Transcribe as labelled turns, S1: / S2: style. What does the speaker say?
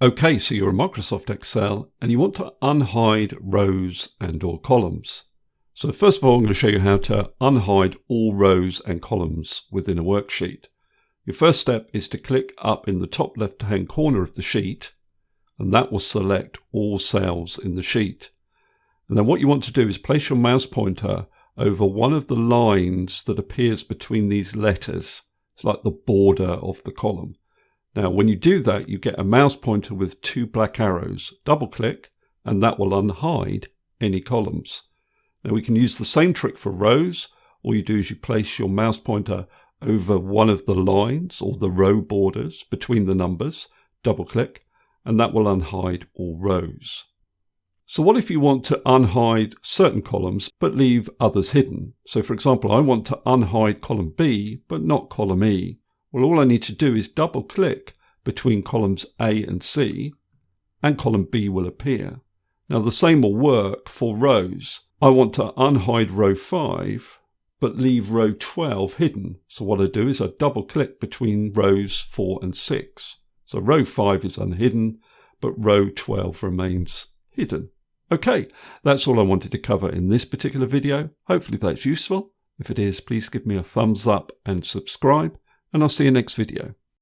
S1: Okay, so you're in Microsoft Excel and you want to unhide rows and or columns. So first of all, I'm going to show you how to unhide all rows and columns within a worksheet. Your first step is to click up in the top left-hand corner of the sheet, and that will select all cells in the sheet. And then what you want to do is place your mouse pointer over one of the lines that appears between these letters. It's like the border of the column. Now, when you do that, you get a mouse pointer with two black arrows. Double click, and that will unhide any columns. Now, we can use the same trick for rows. All you do is you place your mouse pointer over one of the lines or the row borders between the numbers, double click, and that will unhide all rows. So what if you want to unhide certain columns but leave others hidden? So for example, I want to unhide column B but not column E. Well, all I need to do is double click between columns A and C and column B will appear. Now the same will work for rows. I want to unhide row 5 but leave row 12 hidden. So what I do is I double click between rows 4 and 6. So row 5 is unhidden but row 12 remains hidden. Okay, that's all I wanted to cover in this particular video. Hopefully that's useful. If it is, please give me a thumbs up and subscribe, and I'll see you next video.